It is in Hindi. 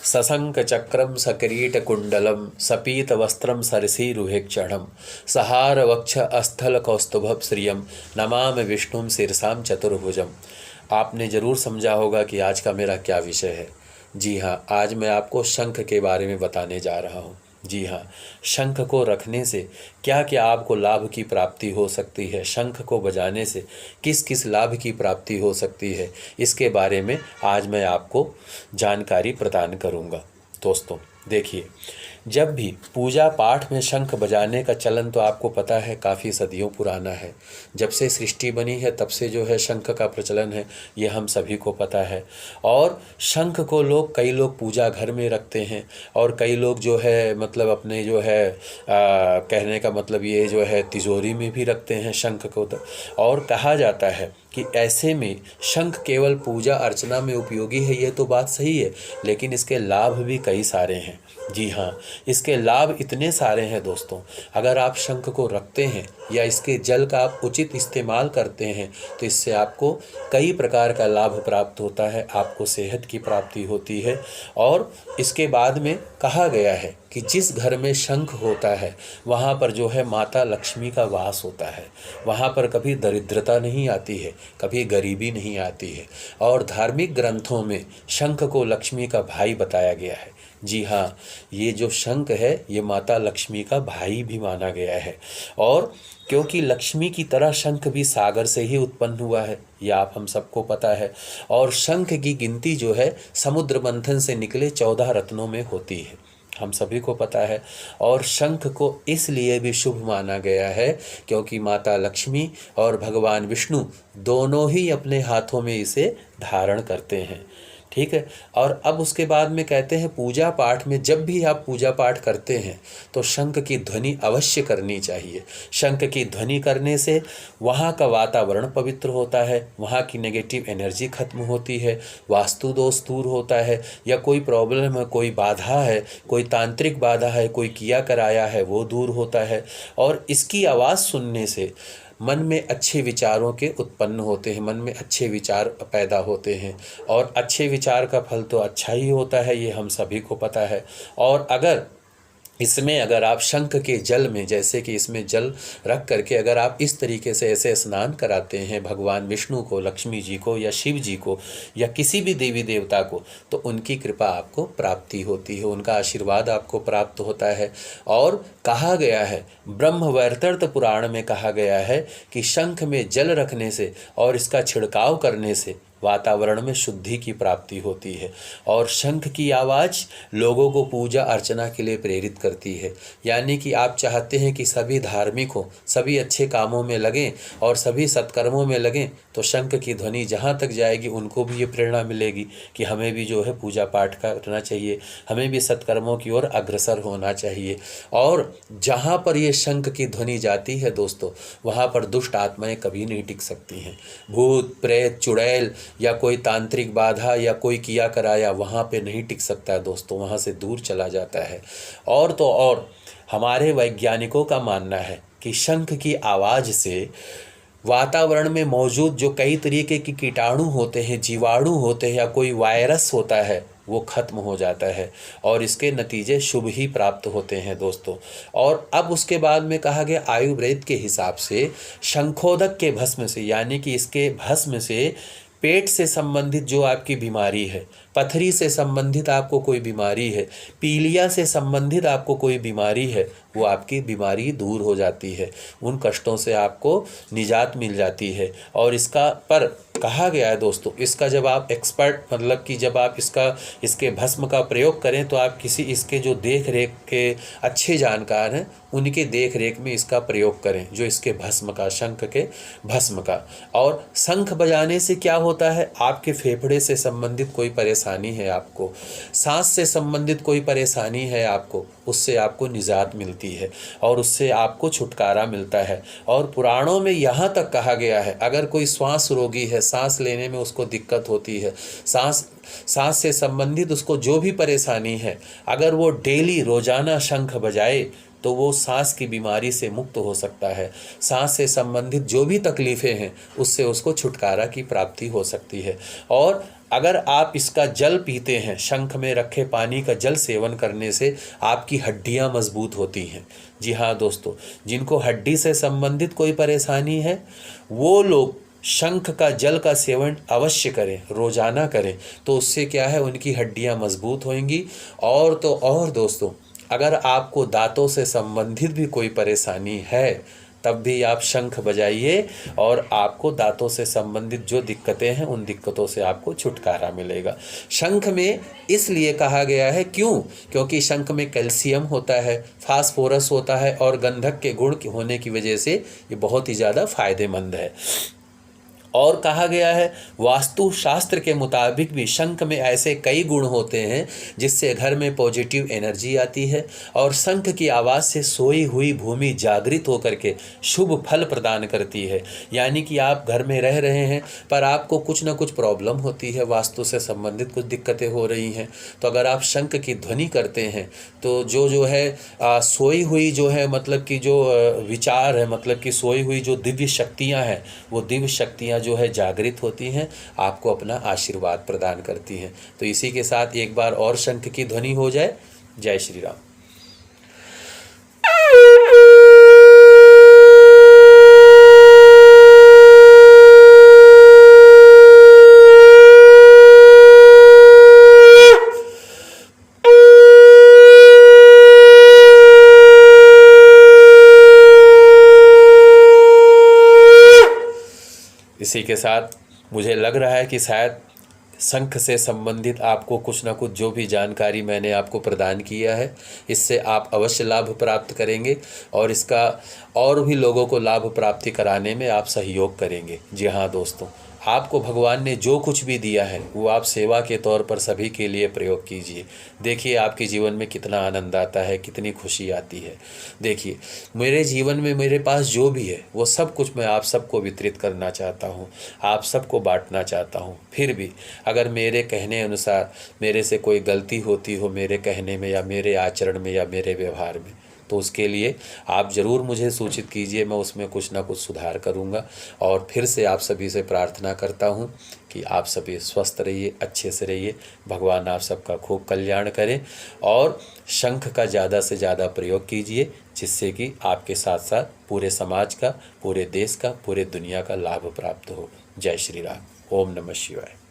सशंक चक्रम सकिरीट कुंडलम सपीत वस्त्रम सरसीरुहेक्षणम सहार वक्ष अस्थल कौस्तुभ श्रियम नमामि विष्णुम शीर्षाम चतुर्भुजम। आपने ज़रूर समझा होगा कि आज का मेरा क्या विषय है। जी हाँ, आज मैं आपको शंख के बारे में बताने जा रहा हूँ। जी हाँ, शंख को रखने से क्या क्या आपको लाभ की प्राप्ति हो सकती है, शंख को बजाने से किस किस लाभ की प्राप्ति हो सकती है, इसके बारे में आज मैं आपको जानकारी प्रदान करूँगा। दोस्तों देखिए, जब भी पूजा पाठ में शंख बजाने का चलन तो आपको पता है काफ़ी सदियों पुराना है। जब से सृष्टि बनी है तब से जो है शंख का प्रचलन है, ये हम सभी को पता है। और शंख को कई लोग पूजा घर में रखते हैं और कई लोग जो है मतलब अपने जो है कहने का मतलब ये जो है तिजोरी में भी रखते हैं शंख को। और कहा जाता है कि ऐसे में शंख केवल पूजा अर्चना में उपयोगी है, ये तो बात सही है, लेकिन इसके लाभ भी कई सारे हैं। जी हाँ, इसके लाभ इतने सारे हैं दोस्तों। अगर आप शंख को रखते हैं या इसके जल का आप उचित इस्तेमाल करते हैं तो इससे आपको कई प्रकार का लाभ प्राप्त होता है, आपको सेहत की प्राप्ति होती है। और इसके बाद में कहा गया है कि जिस घर में शंख होता है वहाँ पर जो है माता लक्ष्मी का वास होता है, वहाँ पर कभी दरिद्रता नहीं आती है, कभी गरीबी नहीं आती है। और धार्मिक ग्रंथों में शंख को लक्ष्मी का भाई बताया गया है। जी हाँ, ये जो शंख है ये माता लक्ष्मी का भाई भी माना गया है। और क्योंकि लक्ष्मी की तरह शंख भी सागर से ही उत्पन्न हुआ है, यह आप हम सबको पता है। और शंख की गिनती जो है समुद्र मंथन से निकले 14 रत्नों में होती है, हम सभी को पता है। और शंख को इसलिए भी शुभ माना गया है क्योंकि माता लक्ष्मी और भगवान विष्णु दोनों ही अपने हाथों में इसे धारण करते हैं। ठीक है। और अब उसके बाद में कहते हैं पूजा पाठ में जब भी आप पूजा पाठ करते हैं तो शंख की ध्वनि अवश्य करनी चाहिए। शंख की ध्वनि करने से वहाँ का वातावरण पवित्र होता है, वहाँ की नेगेटिव एनर्जी खत्म होती है, वास्तु दोष दूर होता है, या कोई प्रॉब्लम है, कोई बाधा है, कोई तांत्रिक बाधा है, कोई किया कराया है, वो दूर होता है। और इसकी आवाज़ सुनने से मन में अच्छे विचारों के उत्पन्न होते हैं, मन में अच्छे विचार पैदा होते हैं। और अच्छे विचार का फल तो अच्छा ही होता है, ये हम सभी को पता है। और अगर आप शंख के जल में, जैसे कि इसमें जल रख करके अगर आप इस तरीके से ऐसे स्नान कराते हैं भगवान विष्णु को, लक्ष्मी जी को या शिव जी को या किसी भी देवी देवता को, तो उनकी कृपा आपको प्राप्ति होती है, उनका आशीर्वाद आपको प्राप्त होता है। और कहा गया है, ब्रह्म वैवर्त पुराण में कहा गया है कि शंख में जल रखने से और इसका छिड़काव करने से वातावरण में शुद्धि की प्राप्ति होती है। और शंख की आवाज़ लोगों को पूजा अर्चना के लिए प्रेरित करती है। यानी कि आप चाहते हैं कि सभी धार्मिक हो, सभी अच्छे कामों में लगें और सभी सत्कर्मों में लगें, तो शंख की ध्वनि जहाँ तक जाएगी उनको भी ये प्रेरणा मिलेगी कि हमें भी जो है पूजा पाठ करना चाहिए, हमें भी सत्कर्मों की ओर अग्रसर होना चाहिए। और जहाँ पर ये शंख की ध्वनि जाती है दोस्तों, वहाँ पर दुष्ट आत्माएं कभी नहीं टिक सकती हैं। भूत प्रेत चुड़ैल या कोई तांत्रिक बाधा या कोई किया कराया वहाँ पे नहीं टिक सकता है दोस्तों, वहाँ से दूर चला जाता है। और तो और हमारे वैज्ञानिकों का मानना है कि शंख की आवाज़ से वातावरण में मौजूद जो कई तरीके के कीटाणु होते हैं, जीवाणु होते हैं या कोई वायरस होता है, वो खत्म हो जाता है और इसके नतीजे शुभ ही प्राप्त होते हैं दोस्तों। और अब उसके बाद में कहा गया आयुर्वेद के हिसाब से शंखोदक के भस्म से, यानी कि इसके भस्म से पेट से संबंधित जो आपकी बीमारी है, पथरी से संबंधित आपको कोई बीमारी है, पीलिया से संबंधित आपको कोई बीमारी है, वो आपकी बीमारी दूर हो जाती है, उन कष्टों से आपको निजात मिल जाती है। और इसका पर कहा गया है दोस्तों, इसका जब आप एक्सपर्ट मतलब कि जब आप इसके भस्म का प्रयोग करें तो आप किसी इसके जो देख रेख के अच्छे जानकार हैं उनके देख रेख में इसका प्रयोग करें, जो इसके भस्म का, शंख के भस्म का। और शंख बजाने से क्या होता है, आपके फेफड़े से संबंधित कोई परेशानी है आपको, सांस से संबंधित कोई परेशानी है आपको, उससे आपको निजात मिलती है और उससे आपको छुटकारा मिलता है। और पुराणों में यहाँ तक कहा गया है, अगर कोई श्वास रोगी है, सांस लेने में उसको दिक्कत होती है, सांस से संबंधित उसको जो भी परेशानी है, अगर वो डेली रोजाना शंख बजाए तो वो सांस की बीमारी से मुक्त हो सकता है। सांस से संबंधित जो भी तकलीफ़ें हैं उससे उसको छुटकारा की प्राप्ति हो सकती है। और अगर आप इसका जल पीते हैं, शंख में रखे पानी का जल सेवन करने से आपकी हड्डियां मजबूत होती हैं। जी हाँ दोस्तों, जिनको हड्डी से संबंधित कोई परेशानी है वो लोग शंख का जल का सेवन अवश्य करें, रोजाना करें, तो उससे क्या है, उनकी हड्डियां मजबूत होंगी। और तो और दोस्तों, अगर आपको दांतों से संबंधित भी कोई परेशानी है तब भी आप शंख बजाइए और आपको दांतों से संबंधित जो दिक्कतें हैं उन दिक्कतों से आपको छुटकारा मिलेगा। शंख में इसलिए कहा गया है, क्योंकि शंख में कैल्शियम होता है, फास्फोरस होता है और गंधक के गुण होने की वजह से ये बहुत ही ज़्यादा फायदेमंद है। और कहा गया है, वास्तु शास्त्र के मुताबिक भी शंख में ऐसे कई गुण होते हैं जिससे घर में पॉजिटिव एनर्जी आती है और शंख की आवाज़ से सोई हुई भूमि जागृत होकर के शुभ फल प्रदान करती है। यानी कि आप घर में रह रहे हैं पर आपको कुछ ना कुछ प्रॉब्लम होती है, वास्तु से संबंधित कुछ दिक्कतें हो रही हैं, तो अगर आप शंख की ध्वनि करते हैं तो जो है सोई हुई जो है, मतलब कि जो विचार है, मतलब कि सोई हुई जो दिव्य शक्तियाँ हैं, वो दिव्य शक्तियाँ जो है जागृत होती हैं, आपको अपना आशीर्वाद प्रदान करती हैं। तो इसी के साथ एक बार और शंख की ध्वनि हो जाए। जय श्री राम। इसी के साथ मुझे लग रहा है कि शायद शंख से संबंधित आपको कुछ ना कुछ जो भी जानकारी मैंने आपको प्रदान किया है, इससे आप अवश्य लाभ प्राप्त करेंगे और इसका और भी लोगों को लाभ प्राप्ति कराने में आप सहयोग करेंगे। जी हाँ दोस्तों, आपको भगवान ने जो कुछ भी दिया है वो आप सेवा के तौर पर सभी के लिए प्रयोग कीजिए। देखिए आपके जीवन में कितना आनंद आता है, कितनी खुशी आती है। देखिए मेरे जीवन में मेरे पास जो भी है वो सब कुछ मैं आप सबको वितरित करना चाहता हूँ, आप सबको बांटना चाहता हूँ। फिर भी अगर मेरे कहने अनुसार मेरे से कोई गलती होती हो मेरे कहने में या मेरे आचरण में या मेरे व्यवहार में, तो उसके लिए आप ज़रूर मुझे सूचित कीजिए, मैं उसमें कुछ ना कुछ सुधार करूँगा। और फिर से आप सभी से प्रार्थना करता हूँ कि आप सभी स्वस्थ रहिए, अच्छे से रहिए, भगवान आप सबका खूब कल्याण करें और शंख का ज़्यादा से ज़्यादा प्रयोग कीजिए, जिससे कि आपके साथ साथ पूरे समाज का, पूरे देश का, पूरे दुनिया का लाभ प्राप्त हो। जय श्री राम। ओम नमः शिवाय।